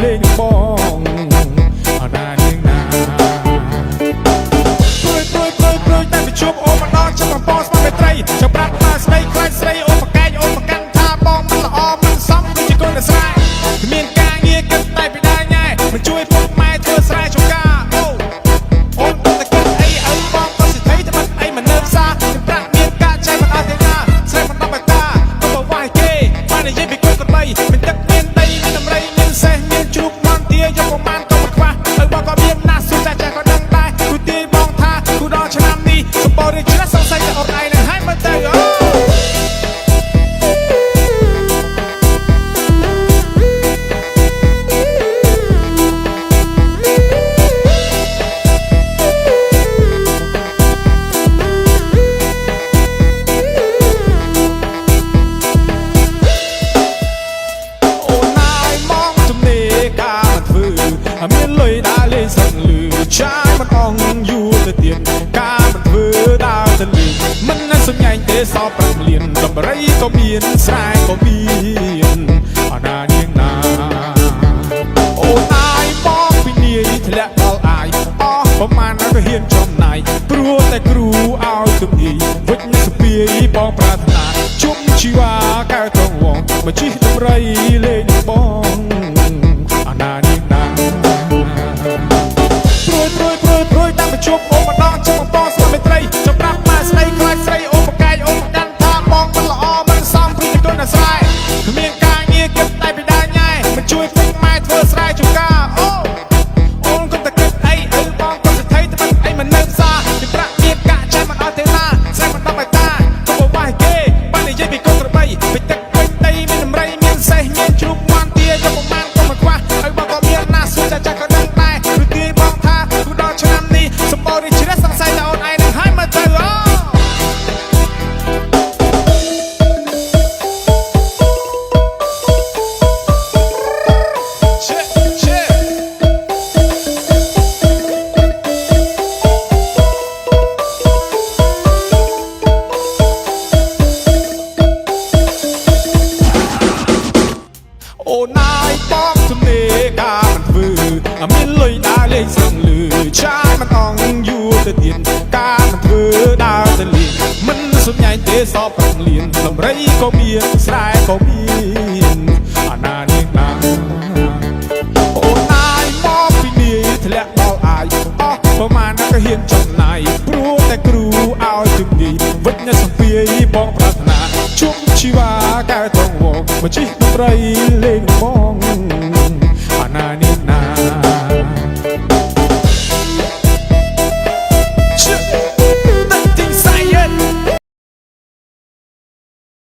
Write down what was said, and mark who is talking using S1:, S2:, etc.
S1: លេងបងអាណានាងណាព្រួយតែជួបអូម្ដងចាំបងបងស្មារតីចាំប្រាប់មកស្ដីខ្លាចស្រីអូមកែកអូមកកាន់ថាបងមិនល្អមិនសមដូចជាកូនអ្នកស្រែគ្មានការងារគិតតែពីដើមញ៉ែមិនជួយពុកម៉ែធ្វើស្រែចម្ការអូនទៅគិតអីឪបងក៏សិទ្ធិតែមិនអីមិននៅផ្សារចាំប្រាក់មានការចែកមិនអត់ទេណាស្រែមិនដល់បតាក៏មកវាយគេបាននិយាយពីកូនក្បីមានទឹកមានដីមានដំរីមានសេះមានជ្រូកមាន់ទាយកប្រមាណក៏មិនខ្វះឪបងក៏មានណាស់សុខតែចាស់ក៏ដឹងដែរគូទាយបងថាគូដល់ឆ្នាំនេះសម្បូររីកច្រើនសង្ស័យតែអូនឯងនឹងហើយមើលទៅមានលុយដើរលេងសឹងលឺចាយមិនអងយូរទៅទៀតការមិនធ្វើដើរទៅលេងមិននៅសញ្ញែងទេសោ5លានដំរីក៏មានស្រែក៏មានអាណានាងណាអូនអាយបងពីនាយធ្លាក់ដល់អាយអស់ប្រមាណក៏ហ៊ានចំណាយព្រោះតែគ្រូឲ្យទំនាយវិជ្ជាសពាយបងប្រាថ្នាជុំជីវ៉ាកែត្រង់វងមកជិះដំរីលេងបងអាណានាងណាព្រួយតាមជួបអូម្ដងចាំបងស្មារតីចាំប្រាប់មកស្ដីខ្លាចស្រីអូមកែកអូមកកាន់ថាបងមិនល្អមិនសមពីកូនអ្នកស្រែគ្មានការងារគិតតែពីដើមញ៉ែមិនជួយពុកម៉ែធ្វើស្រែចម្ការអូនក៏តែគិតអីឪបងក៏សិទ្ធិតែមិនអីមិននៅផ្សារពីប្រាក់មានកាក់ចែមិនអត់ទេណាស្រែមិនដល់បតាក៏មកវាយគេបាននិយាយពីកូនក្របីពីទឹកពេញដីមានដំរីមានសេះមានជ្រូកមាន់ទាយកប្រមាណក៏មិនខ្វះឪបងក៏មានណាស់សុខចាស់ក៏ដឹងដែរគឺទាយបងថាគូដល់ឆ្នាំនេះសម្បូររីកច្រើនសង្ស័យតែអូនឯងនឹងហើយមើលទៅអូនអាយបងទំនេរការមិនធ្វើមានលុយដើរលេងសឹងលឺចាយមិនអងយូរទៅទៀតការមិនធ្វើដើរទៅលេងមិនសំញែងទេសោ5លានដំរីក៏មានស្រែក៏មានអាណានាងណាអូនអាយមកពីនាយធ្លាក់ដល់អាយអស់ប្រមាណក៏ហ៊ានចំណាយព្រោះតែគ្រូឲ្យជំនាញវិជ្ជាសពាយបងប្រាថ្នាជុំជីវ៉ាកែត្រង់វងមកជិះដំរីលេងបង